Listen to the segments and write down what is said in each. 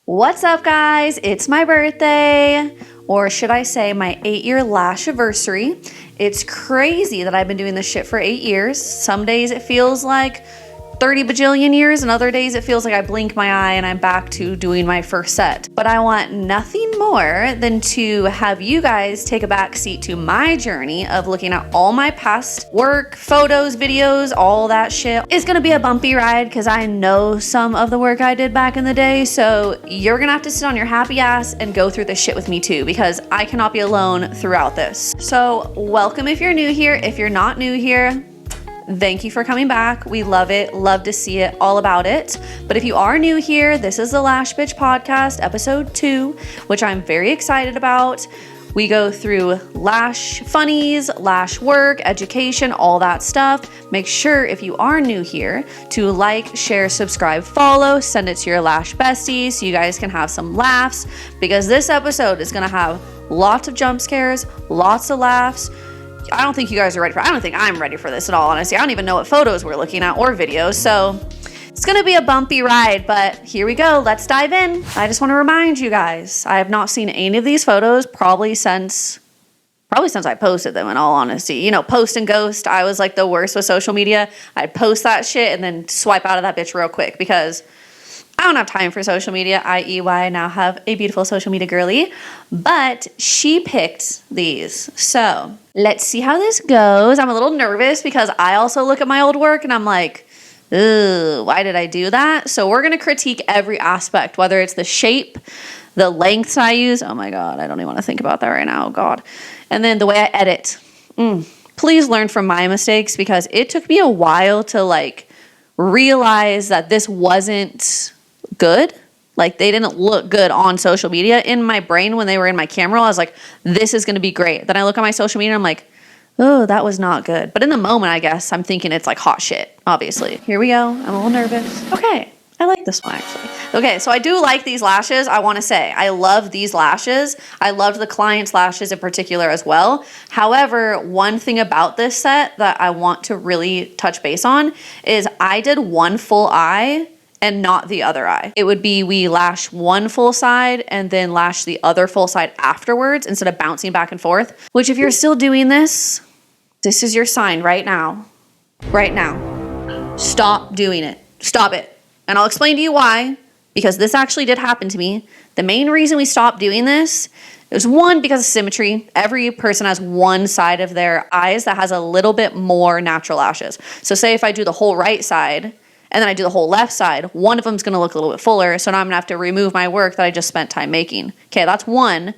What's up, guys? It's my birthday, or should I say my 8-year lash-a-versary. It's crazy that I've been doing this shit for 8 years. Some days it feels like 30 bajillion years, and other days it feels like I blink my eye and I'm back to doing my first set. But I want nothing more than to have you guys take a back seat to my journey of looking at all my past work, photos, videos, all that shit. It's gonna be a bumpy ride because I know some of the work I did back in the day, so you're gonna have to sit on your happy ass and go through this shit with me too, because I cannot be alone throughout this. So welcome if you're new here. If you're not new here, thank you for coming back. We love it. Love to see it, all about it. But if you are new here, this is the Lash Bitch Podcast, episode 2, which I'm very excited about. We go through lash funnies, lash work, education, all that stuff. Make sure if you are new here to like, share, subscribe, follow, send it to your lash besties so you guys can have some laughs, because this episode is gonna have lots of jump scares, lots of laughs. I don't think you guys are ready for it. I don't think I'm ready for this at all, honestly. I don't even know what photos we're looking at or videos, so it's gonna be a bumpy ride, but here we go. Let's dive in. I just want to remind you guys, I have not seen any of these photos probably since I posted them, in all honesty. You know, post and ghost. I was like the worst with social media. I'd post that shit and then swipe out of that bitch real quick because I don't have time for social media, i.e. why I now have a beautiful social media girly. But she picked these. So let's see how this goes. I'm a little nervous because I also look at my old work and I'm like, ooh, why did I do that? So we're going to critique every aspect, whether it's the shape, the lengths I use. Oh my God, I don't even want to think about that right now. Oh God. And then the way I edit. Please learn from my mistakes, because it took me a while to like realize that this wasn't good. Like, they didn't look good on social media. In my brain, when they were in my camera, I was like, this is going to be great. Then I look at my social media and I'm like, oh, that was not good. But in the moment, I guess I'm thinking it's like hot shit, obviously. Here we go. I'm a little nervous. Okay. I like this one, actually. Okay, so I do like these lashes. I want to say I love these lashes. I loved the client's lashes in particular as well. However, one thing about this set that I want to really touch base on is I did one full eye and not the other eye. It would be we lash one full side and then lash the other full side afterwards instead of bouncing back and forth, which if you're still doing this, this is your sign right now. Right now. Stop doing it. Stop it. And I'll explain to you why, because this actually did happen to me. The main reason we stopped doing this is, one, because of symmetry. Every person has one side of their eyes that has a little bit more natural lashes. So say if I do the whole right side and then I do the whole left side, one of them is going to look a little bit fuller. So now I'm going to have to remove my work that I just spent time making. Okay, that's one.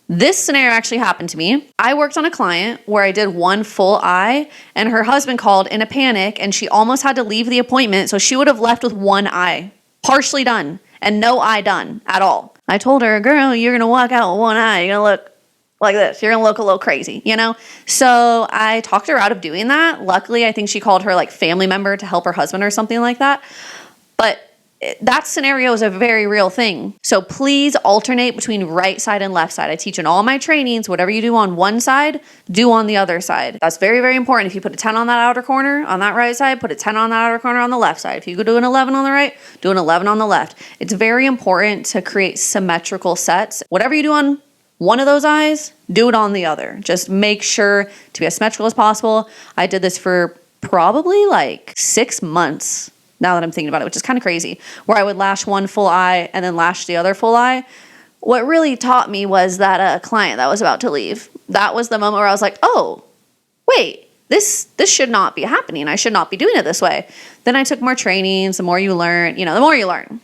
This scenario actually happened to me. I worked on a client where I did one full eye and her husband called in a panic and she almost had to leave the appointment. So she would have left with one eye, partially done, and no eye done at all. I told her, girl, you're going to walk out with one eye. You're going to look like this. You're going to look a little crazy, you know? So I talked her out of doing that. Luckily, I think she called her like family member to help her husband or something like that. But that scenario is a very real thing. So please alternate between right side and left side. I teach in all my trainings, whatever you do on one side, do on the other side. That's very, very important. If you put a 10 on that outer corner on that right side, put a 10 on that outer corner on the left side. If you go do an 11 on the right, do an 11 on the left. It's very important to create symmetrical sets. Whatever you do on one of those eyes, do it on the other. Just make sure to be as symmetrical as possible. I did this for probably like 6 months. Now that I'm thinking about it, which is kind of crazy, where I would lash one full eye and then lash the other full eye. What really taught me was that a client that was about to leave, that was the moment where I was like, oh, wait, this should not be happening. I should not be doing it this way. Then I took more trainings. The more you learn, the more you learn.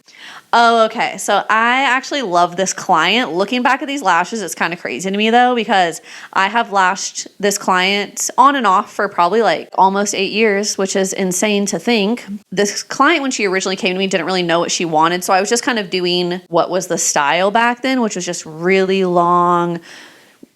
Oh, okay. So I actually love this client. Looking back at these lashes, it's kind of crazy to me though, because I have lashed this client on and off for probably like almost 8 years, which is insane to think. This client, when she originally came to me, didn't really know what she wanted. So I was just kind of doing what was the style back then, which was just really long.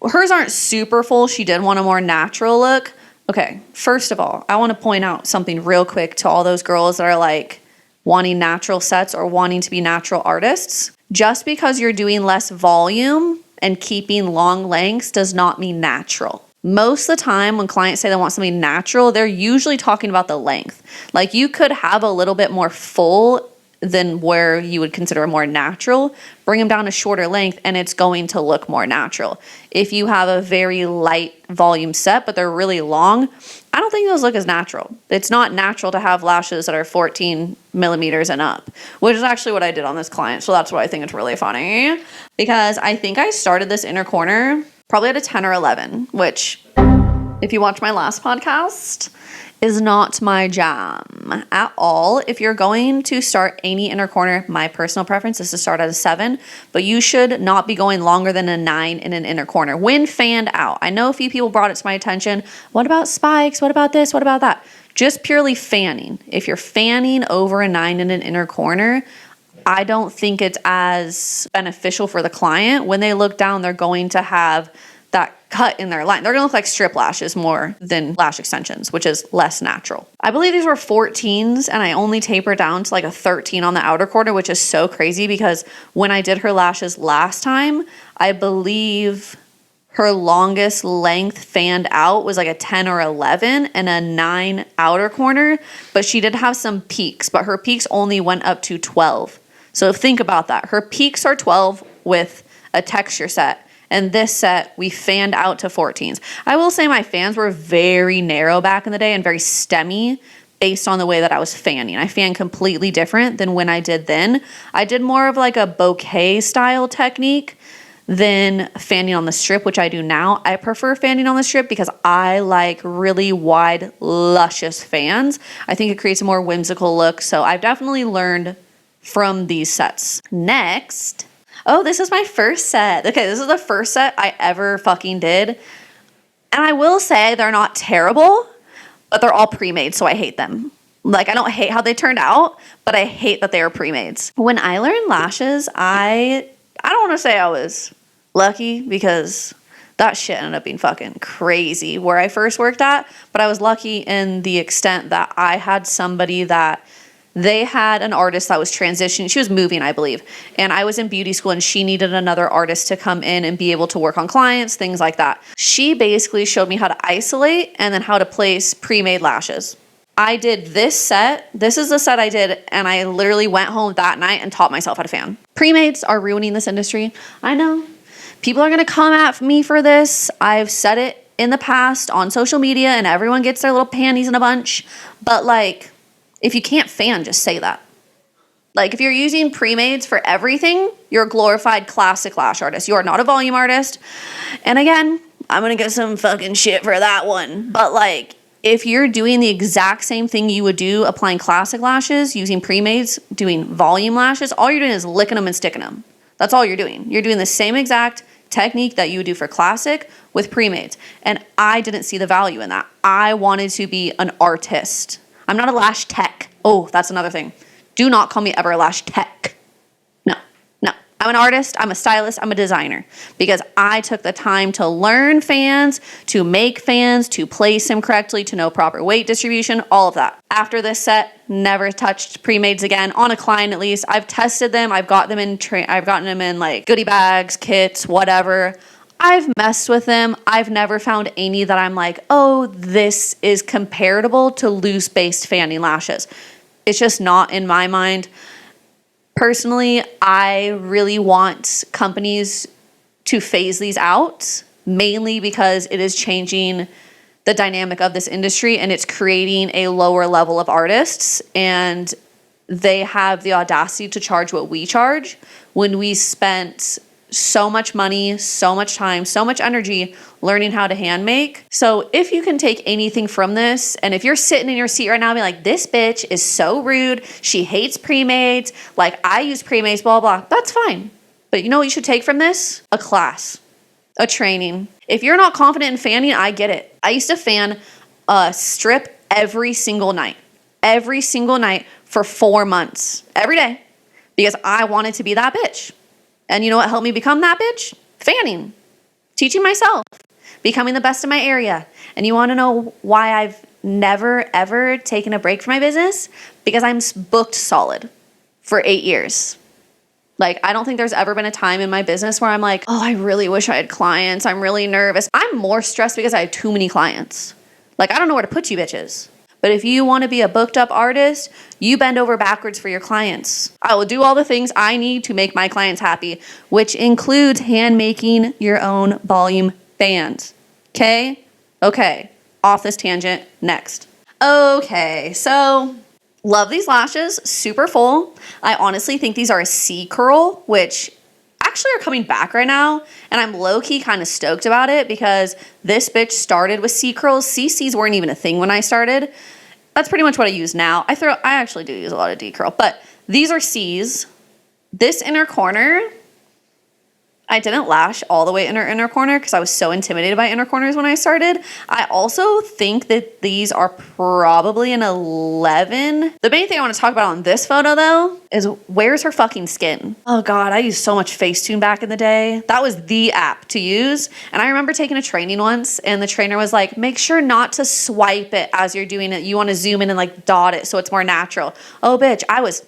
Hers aren't super full. She did want a more natural look. Okay. First of all, I want to point out something real quick to all those girls that are like, wanting natural sets or wanting to be natural artists. Just because you're doing less volume and keeping long lengths does not mean natural. Most of the time when clients say they want something natural, they're usually talking about the length. Like you could have a little bit more full than where you would consider a more natural, bring them down a shorter length and it's going to look more natural. If you have a very light volume set, but they're really long, I don't think those look as natural. It's not natural to have lashes that are 14 millimeters and up, which is actually what I did on this client. So that's why I think it's really funny, because I think I started this inner corner probably at a 10 or 11, which if you watch my last podcast, is not my jam at all. If you're going to start any inner corner, my personal preference is to start at a 7, but you should not be going longer than a 9 in an inner corner when fanned out. I know a few people brought it to my attention. What about spikes? What about this? What about that? Just purely fanning. If you're fanning over a 9 in an inner corner, I don't think it's as beneficial for the client. When they look down, they're going to have that cut in their line. They're gonna look like strip lashes more than lash extensions, which is less natural. I believe these were 14s and I only tapered down to like a 13 on the outer corner, which is so crazy because when I did her lashes last time, I believe her longest length fanned out was like a 10 or 11 and a 9 outer corner, but she did have some peaks, but her peaks only went up to 12. So think about that. Her peaks are 12 with a texture set. And this set, we fanned out to 14s. I will say my fans were very narrow back in the day and very stemmy based on the way that I was fanning. I fan completely different than when I did then. I did more of like a bouquet style technique than fanning on the strip, which I do now. I prefer fanning on the strip because I like really wide, luscious fans. I think it creates a more whimsical look. So I've definitely learned from these sets. Next, oh, this is my first set. Okay, this is the first set I ever fucking did. And I will say they're not terrible, but they're all pre-made, so I hate them. Like, I don't hate how they turned out, but I hate that they are pre-mades. When I learned lashes, I don't want to say I was lucky because that shit ended up being fucking crazy where I first worked at, but I was lucky in the extent that I had somebody that they had an artist that was transitioning. She was moving, I believe. And I was in beauty school and she needed another artist to come in and be able to work on clients, things like that. She basically showed me how to isolate and then how to place pre-made lashes. I did this set. This is the set I did. And I literally went home that night and taught myself how to fan. Pre-mades are ruining this industry. I know. People are going to come at me for this. I've said it in the past on social media and everyone gets their little panties in a bunch. But like, if you can't fan, just say that. Like, if you're using pre-mades for everything, you're a glorified classic lash artist. You are not a volume artist. And again, I'm going to get some fucking shit for that one. But like, if you're doing the exact same thing you would do applying classic lashes, using pre-mades, doing volume lashes, all you're doing is licking them and sticking them. That's all you're doing. You're doing the same exact technique that you would do for classic with pre-mades. And I didn't see the value in that. I wanted to be an artist. I'm not a lash tech. Oh, that's another thing. Do not call me ever a lash tech. No. I'm an artist, I'm a stylist, I'm a designer. Because I took the time to learn fans, to make fans, to place them correctly, to know proper weight distribution, all of that. After this set, never touched pre-mades again, on a client at least. I've tested them, I've gotten them in like goodie bags, kits, whatever. I've messed with them. I've never found any that I'm like, oh, this is comparable to loose-based fanning lashes. It's just not in my mind. Personally, I really want companies to phase these out, mainly because it is changing the dynamic of this industry and it's creating a lower level of artists, and they have the audacity to charge what we charge when we spent so much money, so much time, so much energy learning how to hand make. So if you can take anything from this, and if you're sitting in your seat right now and be like, this bitch is so rude, she hates pre-mades, like I use pre-mades, blah, blah, that's fine. But you know what you should take from this? A class, a training. If you're not confident in fanning, I get it. I used to fan a strip every single night for 4 months, every day, because I wanted to be that bitch. And you know what helped me become that bitch? Fanning. Teaching myself. Becoming the best in my area. And you want to know why I've never, ever taken a break from my business? Because I'm booked solid for 8 years. Like, I don't think there's ever been a time in my business where I'm like, oh, I really wish I had clients. I'm really nervous. I'm more stressed because I have too many clients. Like, I don't know where to put you bitches. But if you want to be a booked up artist, you bend over backwards for your clients. I will do all the things I need to make my clients happy, which includes hand making your own volume bands. Okay? Okay. Off this tangent. Next. Okay. So love these lashes. Super full. I honestly think these are a C curl, which actually are coming back right now, and I'm low-key kind of stoked about it because this bitch started with C curls. CCs weren't even a thing when I started. That's pretty much what I use now. I actually do use a lot of D curl, but these are C's. This inner corner, I didn't lash all the way inner corner because I was so intimidated by inner corners when I started. I also think that these are probably an 11. The main thing I want to talk about on this photo though is where's her fucking skin? Oh God, I used so much Facetune back in the day. That was the app to use. And I remember taking a training once and the trainer was like, make sure not to swipe it as you're doing it. You want to zoom in and like dot it so it's more natural. Oh bitch, I was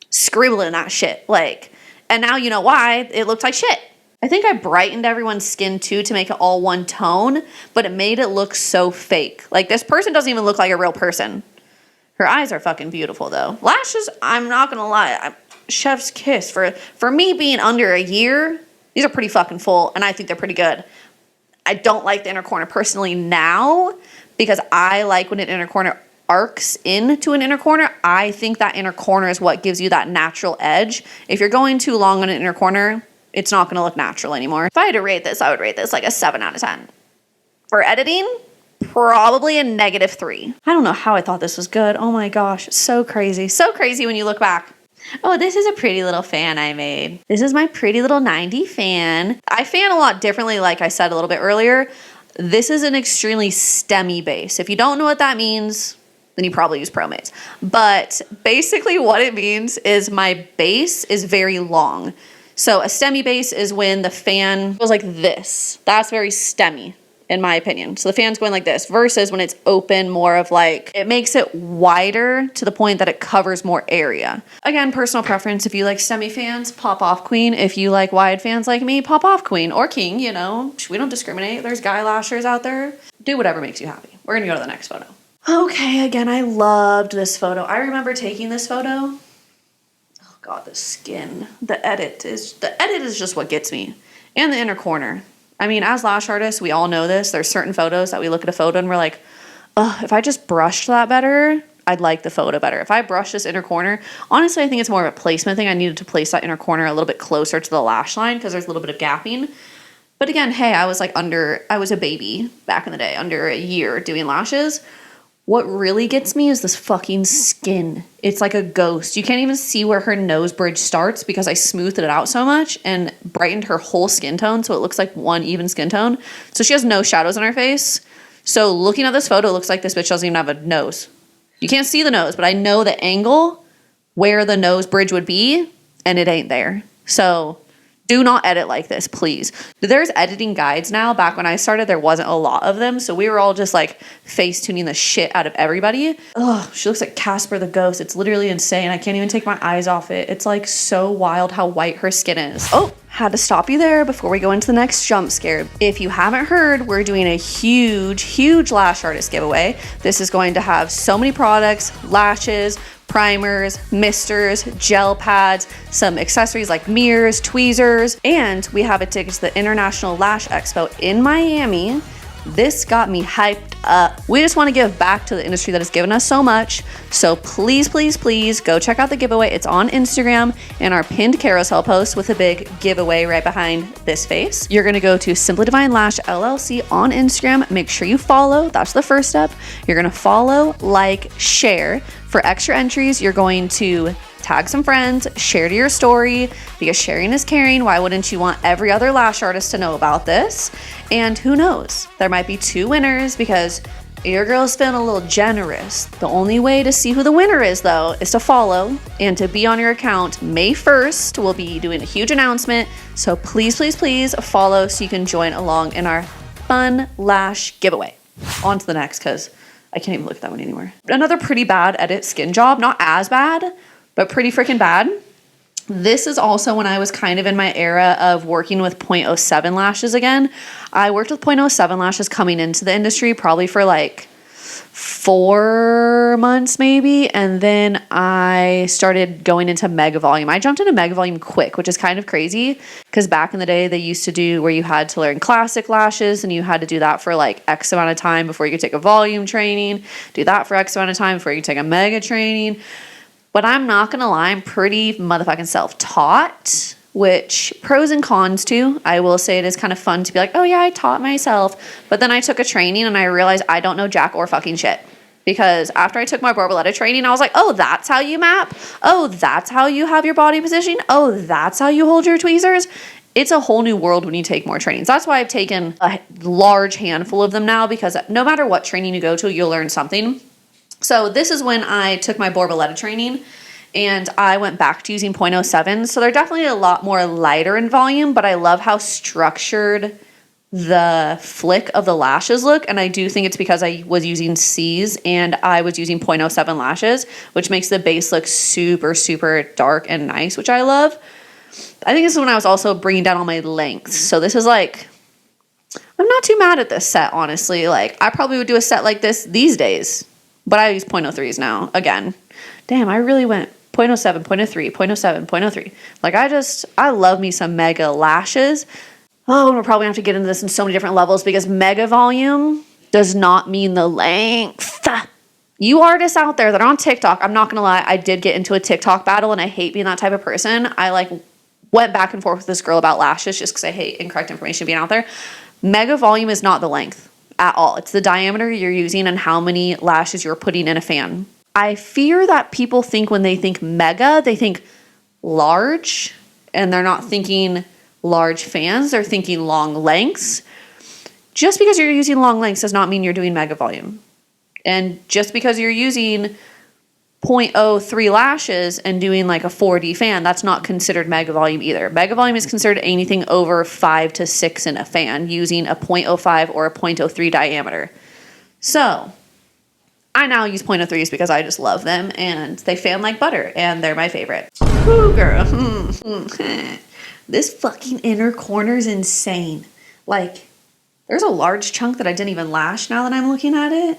scribbling that shit like. And now you know why it looked like shit. I think I brightened everyone's skin too to make it all one tone, but it made it look so fake. Like this person doesn't even look like a real person. Her eyes are fucking beautiful though. Lashes, I'm not gonna lie, chef's kiss. For me being under a year, these are pretty fucking full and I think they're pretty good. I don't like the inner corner personally now because I like when an inner corner arcs into an inner corner. I think that inner corner is what gives you that natural edge. If you're going too long on an inner corner, it's not going to look natural anymore. If I had to rate this, I would rate this like a 7 out of 10. For editing, probably a -3. I don't know how I thought this was good. Oh my gosh, so crazy. So crazy when you look back. Oh, this is a pretty little fan I made. This is my pretty little 90 fan. I fan a lot differently, like I said a little bit earlier. This is an extremely stemmy base. If you don't know what that means, then you probably use ProMates. But basically what it means is my base is very long. So a stemmy base is when the fan goes like this. That's very stemmy in my opinion. So the fan's going like this versus when it's open, more of like, it makes it wider to the point that it covers more area. Again, personal preference. If you like stemmy fans, pop off queen. If you like wide fans like me, pop off queen or king, you know, we don't discriminate. There's guy lashers out there. Do whatever makes you happy. We're gonna go to the next photo. Okay, again, I loved this photo. I remember taking this photo. Oh God, the skin. The edit is just what gets me. And the inner corner. I mean, as lash artists, we all know this. There's certain photos that we look at a photo and we're like, oh, if I just brushed that better, I'd like the photo better. If I brush this inner corner, honestly, I think it's more of a placement thing. I needed to place that inner corner a little bit closer to the lash line because there's a little bit of gapping. But again, hey, I was a baby back in the day, under a year doing lashes. What really gets me is this fucking skin. It's like a ghost. You can't even see where her nose bridge starts because I smoothed it out so much and brightened her whole skin tone so it looks like one even skin tone. So she has no shadows on her face. So looking at this photo, it looks like this bitch doesn't even have a nose. You can't see the nose, but I know the angle where the nose bridge would be and it ain't there. So do not edit like this, please. There's editing guides now. Back when I started, there wasn't a lot of them. So we were all just like face tuning the shit out of everybody. Oh, she looks like Casper the Ghost. It's literally insane. I can't even take my eyes off it. It's like so wild how white her skin is. Oh, had to stop you there before we go into the next jump scare. If you haven't heard, we're doing a huge lash artist giveaway. This is going to have so many products, lashes, primers, misters, gel pads, some accessories like mirrors, tweezers, and we have a ticket to the International Lash Expo in Miami. This got me hyped up. We just want to give back to the industry that has given us so much. So please, please, please go check out the giveaway. It's on Instagram and our pinned carousel post with a big giveaway right behind this face. You're going to go to Simply Divine Lash LLC on Instagram. Make sure you follow. That's the first step. You're going to follow, like, share. For extra entries, you're going to tag some friends, share to your story, because sharing is caring. Why wouldn't you want every other lash artist to know about this? And who knows, there might be 2 winners because your girl's feeling a little generous. The only way to see who the winner is though, is to follow and to be on your account. May 1st, we'll be doing a huge announcement. So please, please, please follow so you can join along in our fun lash giveaway. On to the next, because I can't even look at that one anymore. Another pretty bad edit skin job, not as bad, but pretty freaking bad. This is also when I was kind of in my era of working with 0.07 lashes again. I worked with 0.07 lashes coming into the industry probably for like 4 months maybe, and then I started going into mega volume. I jumped into mega volume quick, which is kind of crazy because back in the day they used to do where you had to learn classic lashes and you had to do that for like X amount of time before you could take a volume training, do that for X amount of time before you could take a mega training. But I'm not gonna lie, I'm pretty motherfucking self-taught, which pros and cons to. I will say it is kind of fun to be like, oh yeah, I taught myself. But then I took a training and I realized I don't know jack or fucking shit. Because after I took my Barbaretta training, I was like, oh, that's how you map? Oh, that's how you have your body positioning? Oh, that's how you hold your tweezers? It's a whole new world when you take more trainings. That's why I've taken a large handful of them now, because no matter what training you go to, you'll learn something. So this is when I took my Barbaretta training and I went back to using 0.07. So they're definitely a lot more lighter in volume, but I love how structured the flick of the lashes look. And I do think it's because I was using C's and I was using 0.07 lashes, which makes the base look super, super dark and nice, which I love. I think this is when I was also bringing down all my lengths. So this is like, I'm not too mad at this set, honestly. Like I probably would do a set like this these days, but I use 0.03s now again. Damn, I really went 0.07, 0.03, 0.07, 0.03. Like I love me some mega lashes. Oh, and we're probably going to have to get into this in so many different levels because mega volume does not mean the length. You artists out there that are on TikTok, I'm not going to lie, I did get into a TikTok battle and I hate being that type of person. I like went back and forth with this girl about lashes just because I hate incorrect information being out there. Mega volume is not the length at all. It's the diameter you're using and how many lashes you're putting in a fan. I fear that people think when they think mega, they think large and they're not thinking large fans, they're thinking long lengths. Just because you're using long lengths does not mean you're doing mega volume. And just because you're using 0.03 lashes and doing like a 4D fan, that's not considered mega volume either. Mega volume is considered anything over 5 to 6 in a fan using a 0.05 or a 0.03 diameter. So I now use 0.03s because I just love them and they fan like butter and they're my favorite. Ooh, girl. This fucking inner corner is insane. Like, there's a large chunk that I didn't even lash now that I'm looking at it.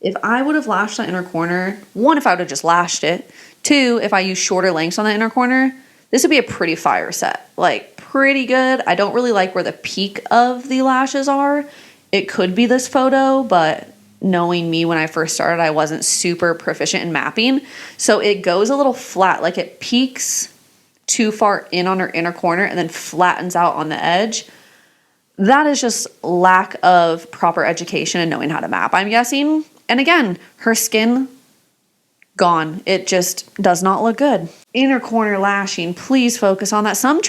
If I would have lashed that inner corner, one, if I would have just lashed it. Two, if I use shorter lengths on the inner corner, this would be a pretty fire set. Like, pretty good. I don't really like where the peak of the lashes are. It could be this photo, but knowing me when I first started, I wasn't super proficient in mapping. So it goes a little flat, like it peaks too far in on her inner corner and then flattens out on the edge. That is just lack of proper education and knowing how to map, I'm guessing. And again, her skin gone. It just does not look good. Inner corner lashing, please focus on that. Some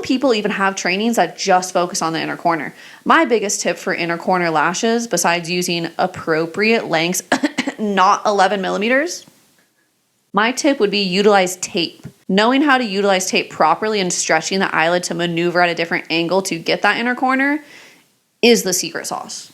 people even have trainings that just focus on the inner corner. My biggest tip for inner corner lashes, besides using appropriate lengths, not 11 millimeters, my tip would be utilize tape. Knowing how to utilize tape properly and stretching the eyelid to maneuver at a different angle to get that inner corner is the secret sauce.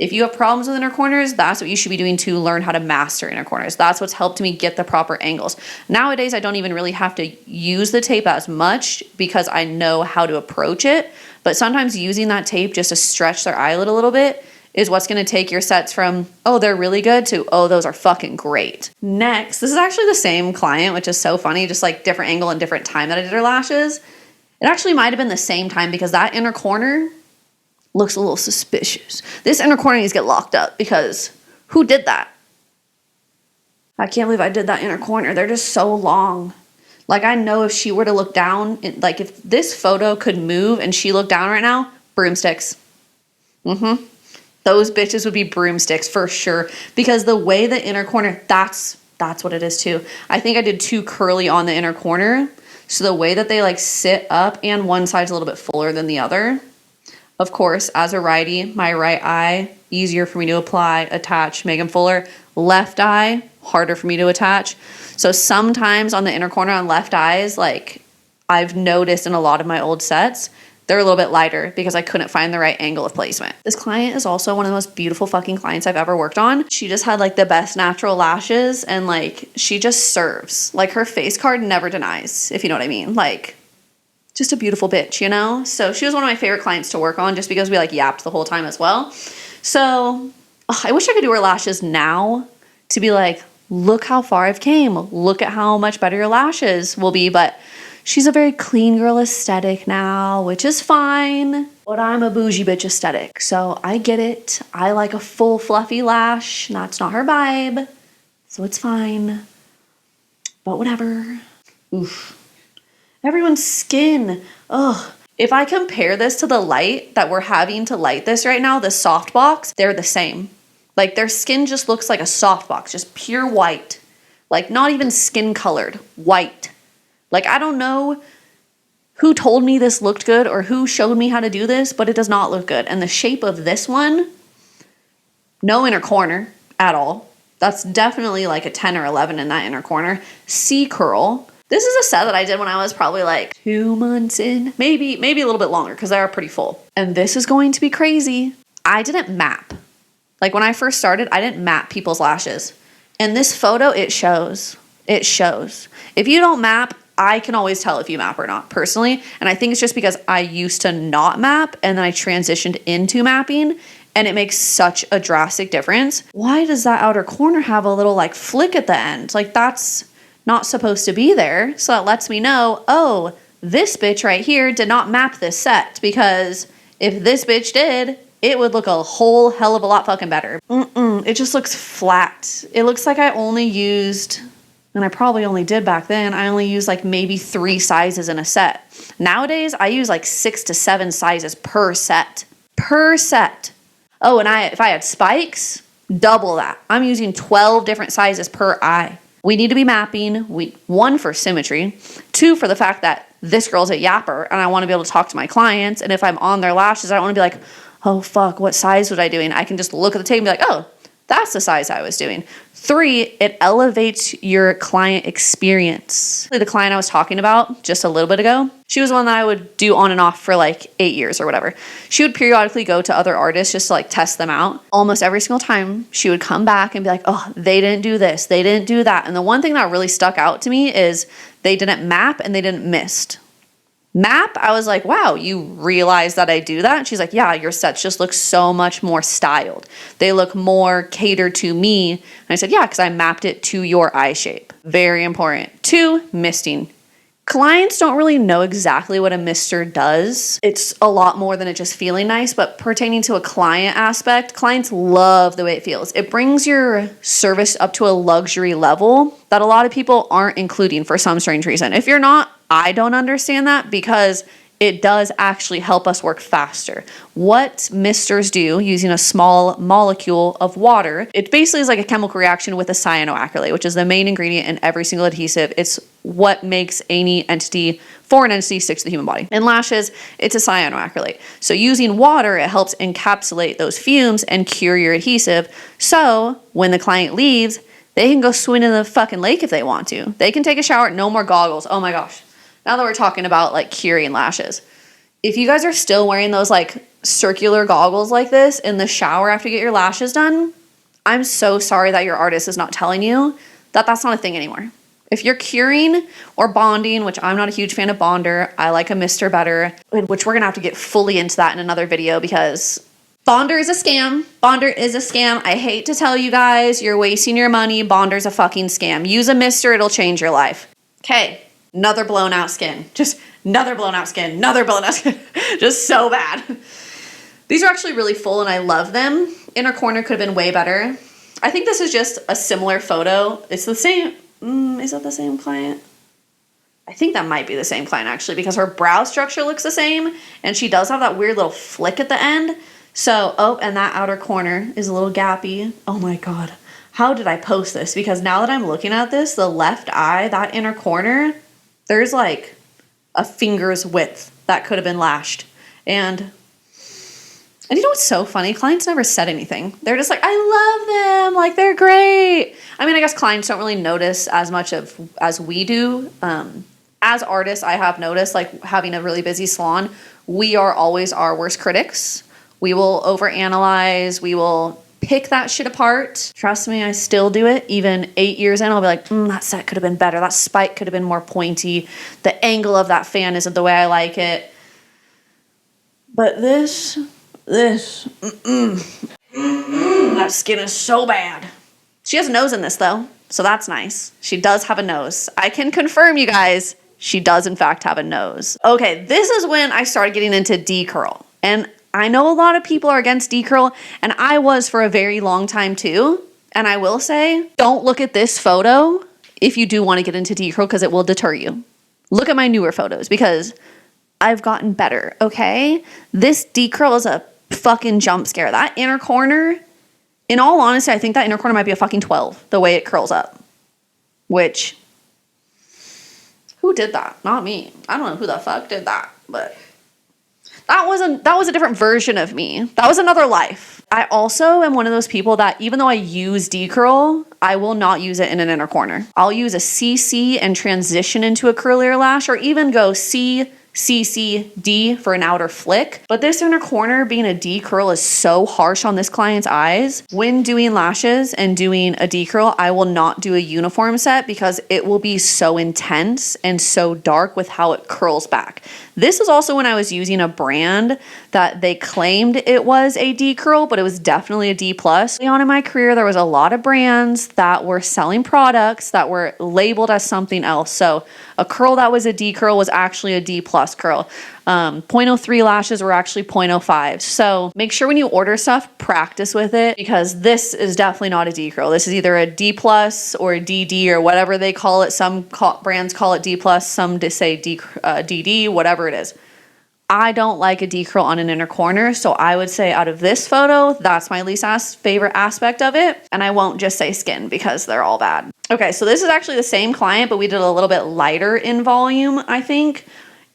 If you have problems with inner corners, that's what you should be doing to learn how to master inner corners. That's what's helped me get the proper angles. Nowadays, I don't even really have to use the tape as much because I know how to approach it. But sometimes using that tape just to stretch their eyelid a little bit is what's going to take your sets from, oh, they're really good to, oh, those are fucking great. Next, this is actually the same client, which is so funny, just like different angle and different time that I did her lashes. It actually might have been the same time because that inner corner looks a little suspicious. This inner corner needs to get locked up because who did that? I can't believe I did that inner corner. They're just so long. Like I know if she were to look down, like if this photo could move and she looked down right now, broomsticks. Those bitches would be broomsticks for sure. Because the way the inner corner, that's what it is too. I think I did too curly on the inner corner. So the way that they like sit up and one side's a little bit fuller than the other. Of course, as a righty, my right eye, easier for me to apply, attach, make them fuller. Left eye, harder for me to attach. So sometimes on the inner corner on left eyes, like I've noticed in a lot of my old sets, they're a little bit lighter because I couldn't find the right angle of placement. This client is also one of the most beautiful fucking clients I've ever worked on. She just had like the best natural lashes and like she just serves. Like her face card never denies, if you know what I mean. Like just a beautiful bitch, you know? So she was one of my favorite clients to work on just because we like yapped the whole time as well. So Ugh, I wish I could do her lashes now to be like, look how far I've came. Look at how much better your lashes will be. But she's a very clean girl aesthetic now, which is fine. But I'm a bougie bitch aesthetic, so I get it. I like a full fluffy lash. That's not her vibe, so it's fine. But whatever. Oof. Everyone's skin. Ugh. If I compare this to the light that we're having to light this right now, the softbox, they're the same. Like their skin just looks like a softbox, just pure white. Like not even skin colored, white. Like I don't know who told me this looked good or who showed me how to do this, but it does not look good. And the shape of this one, no inner corner at all. That's definitely like a 10 or 11 in that inner corner. C curl. This is a set that I did when I was probably like 2 months in, maybe a little bit longer because they are pretty full. And this is going to be crazy. I didn't map. Like when I first started, I didn't map people's lashes. And this photo, it shows. It shows. If you don't map, I can always tell if you map or not personally. And I think it's just because I used to not map and then I transitioned into mapping and it makes such a drastic difference. Why does that outer corner have a little like flick at the end? Like that's not supposed to be there. So that lets me know, oh, this bitch right here did not map this set because if this bitch did, it would look a whole hell of a lot fucking better. It just looks flat. It looks like I only used, and I probably only did back then, I only used like maybe 3 sizes in a set. Nowadays, I use like 6 to 7 sizes per set. Per set. Oh, and if I had spikes, double that. I'm using 12 different sizes per eye. We need to be mapping, 1 for symmetry, 2 for the fact that this girl's a yapper and I want to be able to talk to my clients. And if I'm on their lashes, I don't want to be like, oh fuck, what size was I doing? I can just look at the tape and be like, oh, that's the size I was doing. 3, it elevates your client experience. The client I was talking about just a little bit ago, she was one that I would do on and off for like 8 years or whatever. She would periodically go to other artists just to like test them out. Almost every single time she would come back and be like, oh, they didn't do this, they didn't do that. And the one thing that really stuck out to me is they didn't map and they didn't mist. Map, I was like, wow, you realize that I do that? And she's like, yeah, your sets just look so much more styled. They look more catered to me. And I said, yeah, because I mapped it to your eye shape. Very important. 2, misting. Clients don't really know exactly what a mister does. It's a lot more than it just feeling nice, but pertaining to a client aspect, clients love the way it feels. It brings your service up to a luxury level that a lot of people aren't including for some strange reason. If you're not, I don't understand that because it does actually help us work faster. What misters do using a small molecule of water, it basically is like a chemical reaction with a cyanoacrylate, which is the main ingredient in every single adhesive. It's what makes any entity, foreign entity, stick to the human body. In lashes, it's a cyanoacrylate. So using water, it helps encapsulate those fumes and cure your adhesive. So when the client leaves, they can go swim in the fucking lake if they want to. They can take a shower, no more goggles. Oh my gosh. Now that we're talking about like curing lashes, if you guys are still wearing those like circular goggles like this in the shower after you get your lashes done, I'm so sorry that your artist is not telling you that that's not a thing anymore. If you're curing or bonding, which I'm not a huge fan of bonder, I like a mister better, which we're gonna have to get fully into that in another video because bonder is a scam. Bonder is a scam. I hate to tell you guys, you're wasting your money. Bonder's a fucking scam. Use a mister, it'll change your life. Okay. Another blown out skin. Just another blown out skin. Another blown out skin. Just so bad. These are actually really full and I love them. Inner corner could have been way better. I think this is just a similar photo. It's the same. Is that the same client? I think that might be the same client actually because her brow structure looks the same and she does have that weird little flick at the end. So, oh, and that outer corner is a little gappy. Oh my God. How did I post this? Because now that I'm looking at this, the left eye, that inner corner, there's like a finger's width that could have been lashed. And you know what's so funny? Clients never said anything. They're just like, I love them. Like, they're great. I mean, I guess clients don't really notice as much as we do. As artists, I have noticed, like having a really busy salon, we are always our worst critics. We will overanalyze. We will pick that shit apart. Trust me, I still do it. Even 8 years in, I'll be like, that set could have been better. That spike could have been more pointy. The angle of that fan isn't the way I like it. But that that skin is so bad. She has a nose in this though, so that's nice. She does have a nose. I can confirm, you guys, she does in fact have a nose. Okay, this is when I started getting into decurl. And I know a lot of people are against decurl, and I was for a very long time too. And I will say, don't look at this photo if you do want to get into decurl, because it will deter you. Look at my newer photos because I've gotten better, okay? This decurl is a fucking jump scare. That inner corner, in all honesty, I think that inner corner might be a fucking 12, the way it curls up. Which, who did that? Not me. I don't know who the fuck did that, but that was a different version of me. That was another life. I also am one of those people that even though I use decurl, I will not use it in an inner corner. I'll use a CC and transition into a curlier lash, or even go C, CC, D for an outer flick. But this inner corner being a decurl is so harsh on this client's eyes. When doing lashes and doing a decurl, I will not do a uniform set because it will be so intense and so dark with how it curls back. This is also when I was using a brand that they claimed it was a decurl, but it was definitely a D+. Early on in my career, there was a lot of brands that were selling products that were labeled as something else. So a curl that was a decurl was actually a D+ curl. 0.03 lashes were actually 0.05. So make sure when you order stuff, practice with it, because this is definitely not a decurl. This is either a D+ or a DD or whatever they call it. Some brands call it D+, some say DD, whatever it is. I don't like a decurl on an inner corner, so I would say out of this photo, that's my least favorite aspect of it. And I won't just say skin because they're all bad. Okay, so this is actually the same client, but we did a little bit lighter in volume, I think.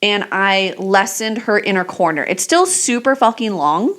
And I lessened her inner corner. It's still super fucking long,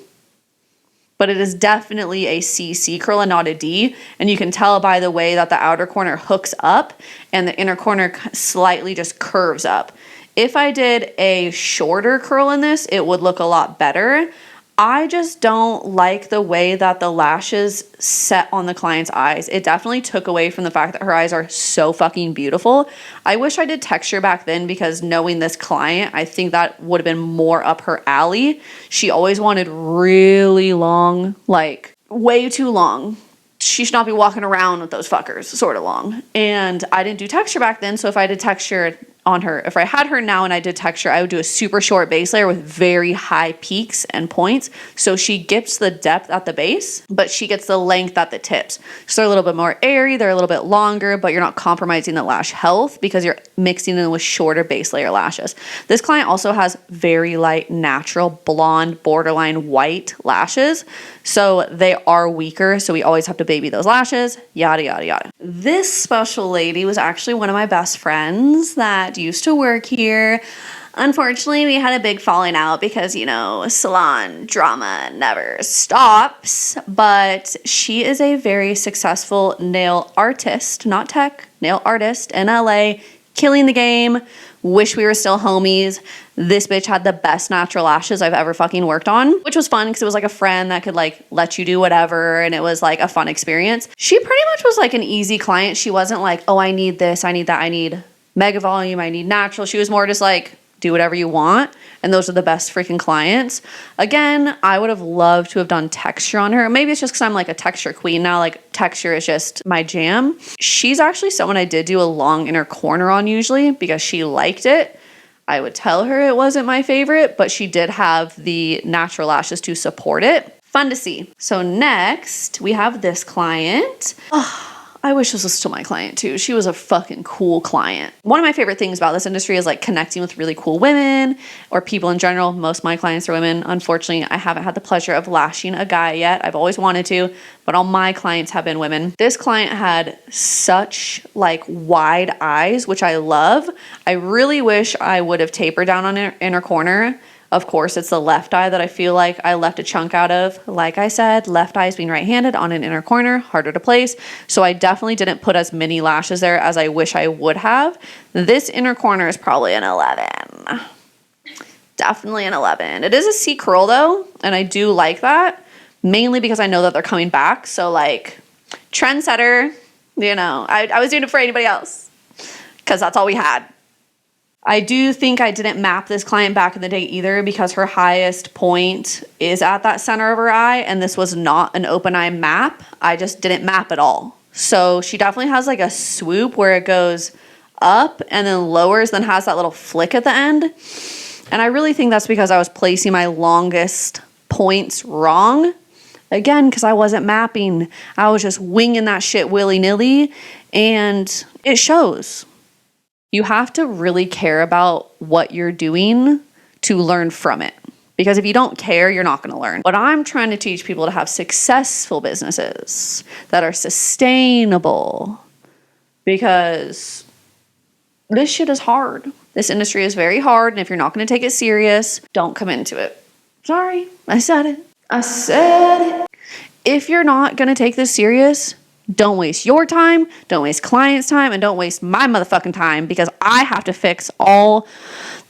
but it is definitely a CC curl and not a D. And you can tell by the way that the outer corner hooks up and the inner corner slightly just curves up. If I did a shorter curl in this, it would look a lot better. I just don't like the way that the lashes set on the client's eyes. It definitely took away from the fact that her eyes are so fucking beautiful. I wish I did texture back then, because knowing this client, I think that would have been more up her alley. She always wanted really long, like way too long. She should not be walking around with those fuckers sort of long. And I didn't do texture back then, so if I did texture on her, if I had her now and I did texture, I would do a super short base layer with very high peaks and points. So she gets the depth at the base, but she gets the length at the tips. So they're a little bit more airy, they're a little bit longer, but you're not compromising the lash health because you're mixing in with shorter base layer lashes. This client also has very light, natural, blonde, borderline white lashes. So they are weaker, so we always have to baby those lashes, yada, yada, yada. This special lady was actually one of my best friends that used to work here. Unfortunately, we had a big falling out because, you know, salon drama never stops. But she is a very successful nail artist, not tech, nail artist in LA, killing the game. Wish we were still homies. This bitch had the best natural lashes I've ever fucking worked on, which was fun because it was like a friend that could like let you do whatever, and it was like a fun experience. She pretty much was like an easy client. She wasn't like, oh, I need this, I need that, I need mega volume, I need natural. She was more just like, do whatever you want. And those are the best freaking clients. Again, I would have loved to have done texture on her. Maybe it's just because I'm like a texture queen now. Like texture is just my jam. She's actually someone I did do a long inner corner on usually because she liked it. I would tell her it wasn't my favorite, but she did have the natural lashes to support it. Fun to see. So next we have this client. Oh, I wish this was still my client too. She was a fucking cool client. One of my favorite things about this industry is like connecting with really cool women or people in general. Most of my clients are women. Unfortunately, I haven't had the pleasure of lashing a guy yet. I've always wanted to, but all my clients have been women. This client had such like wide eyes, which I love. I really wish I would have tapered down on her inner corner. Of course, it's the left eye that I feel like I left a chunk out of. Like I said, left eye is being right-handed on an inner corner, harder to place. So I definitely didn't put as many lashes there as I wish I would have. This inner corner is probably an 11. Definitely an 11. It is a C curl though, and I do like that, mainly because I know that they're coming back. So like, trendsetter, you know, I was doing it for anybody else because that's all we had. I do think I didn't map this client back in the day either, because her highest point is at that center of her eye, and this was not an open eye map. I just didn't map at all. So she definitely has like a swoop where it goes up and then lowers, then has that little flick at the end. And I really think that's because I was placing my longest points wrong. Again, because I wasn't mapping. I was just winging that shit willy-nilly, and it shows. You have to really care about what you're doing to learn from it. Because if you don't care, you're not going to learn. But I'm trying to teach people to have successful businesses that are sustainable. Because this shit is hard. This industry is very hard. And if you're not going to take it serious, don't come into it. Sorry, I said it. I said it. If you're not going to take this serious, don't waste your time, don't waste clients' time, and don't waste my motherfucking time, because I have to fix all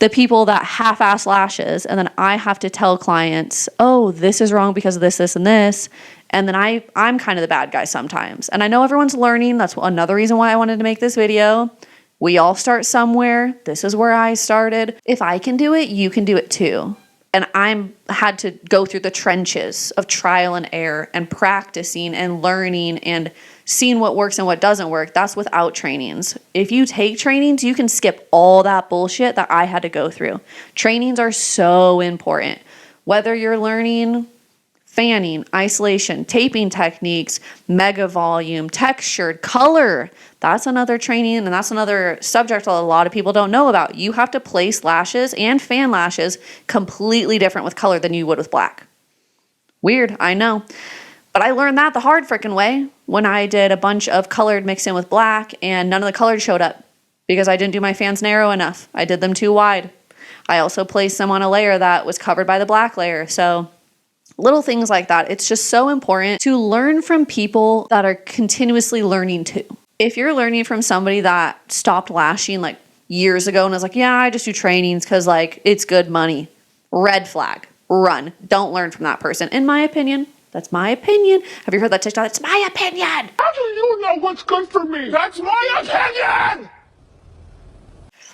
the people that half-ass lashes, and then I have to tell clients, oh, this is wrong because of this, this, and this, and then I'm kind of the bad guy sometimes. And I know everyone's learning. That's another reason why I wanted to make this video. We all start somewhere. This is where I started. If I can do it, you can do it too. And I had to go through the trenches of trial and error and practicing and learning and seeing what works and what doesn't work. That's without trainings. If you take trainings, you can skip all that bullshit that I had to go through. Trainings are so important. Whether you're learning fanning, isolation, taping techniques, mega volume, textured, color. That's another training, and that's another subject that a lot of people don't know about. You have to place lashes and fan lashes completely different with color than you would with black. Weird, I know. But I learned that the hard freaking way when I did a bunch of colored mixed in with black, and none of the colored showed up because I didn't do my fans narrow enough. I did them too wide. I also placed them on a layer that was covered by the black layer. So little things like that. It's just so important to learn from people that are continuously learning too. If you're learning from somebody that stopped lashing like years ago and was like, yeah, I just do trainings because like it's good money. Red flag. Run. Don't learn from that person. In my opinion. That's my opinion. Have you heard that TikTok? It's my opinion. How do you know what's good for me? That's my opinion.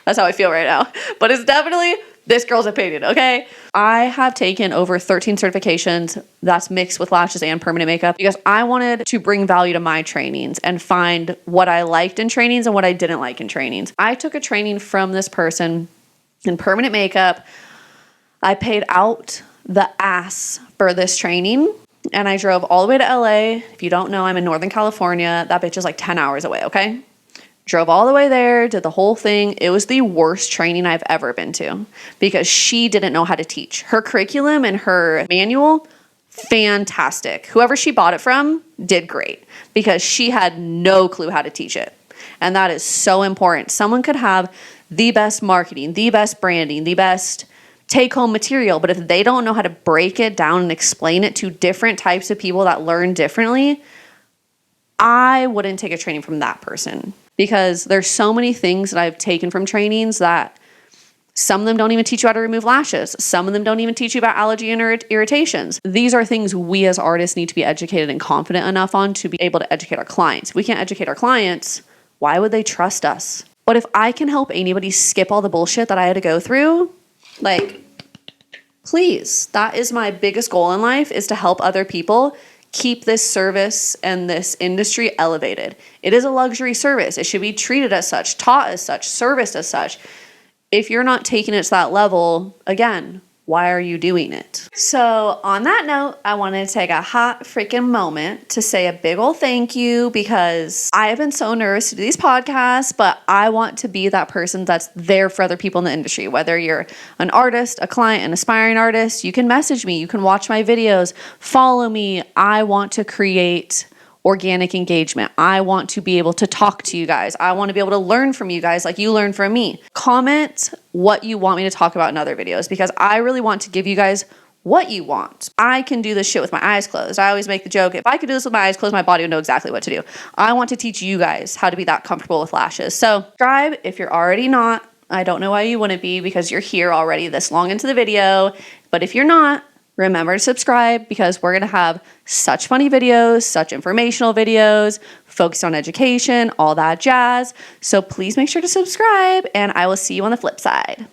That's how I feel right now. But it's definitely this girl's opinion, okay? I have taken over 13 certifications that's mixed with lashes and permanent makeup because I wanted to bring value to my trainings and find what I liked in trainings and what I didn't like in trainings. I took a training from this person in permanent makeup. I paid out the ass for this training. And I drove all the way to LA. If you don't know, I'm in Northern California. That bitch is like 10 hours away, okay? Drove all the way there, did the whole thing. It was the worst training I've ever been to because she didn't know how to teach. Her curriculum and her manual, fantastic. Whoever she bought it from did great because she had no clue how to teach it. And that is so important. Someone could have the best marketing, the best branding, the best take-home material, but if they don't know how to break it down and explain it to different types of people that learn differently, I wouldn't take a training from that person because there's so many things that I've taken from trainings that some of them don't even teach you how to remove lashes. Some of them don't even teach you about allergy and irritations. These are things we as artists need to be educated and confident enough on to be able to educate our clients. If we can't educate our clients, why would they trust us? But if I can help anybody skip all the bullshit that I had to go through, like, please, that is my biggest goal in life, is to help other people keep this service and this industry elevated. It is a luxury service. It should be treated as such, taught as such, serviced as such. If you're not taking it to that level, again, why are you doing it? So on that note, I wanted to take a hot freaking moment to say a big ol' thank you because I have been so nervous to do these podcasts, but I want to be that person that's there for other people in the industry. Whether you're an artist, a client, an aspiring artist, you can message me, you can watch my videos, follow me. I want to create organic engagement. I want to be able to talk to you guys. I want to be able to learn from you guys like you learn from me. Comment what you want me to talk about in other videos because I really want to give you guys what you want. I can do this shit with my eyes closed. I always make the joke, if I could do this with my eyes closed, my body would know exactly what to do. I want to teach you guys how to be that comfortable with lashes. So subscribe if you're already not. I don't know why you wouldn't be because you're here already this long into the video. But if you're not, remember to subscribe because we're going to have such funny videos, such informational videos, focused on education, all that jazz. So please make sure to subscribe, and I will see you on the flip side.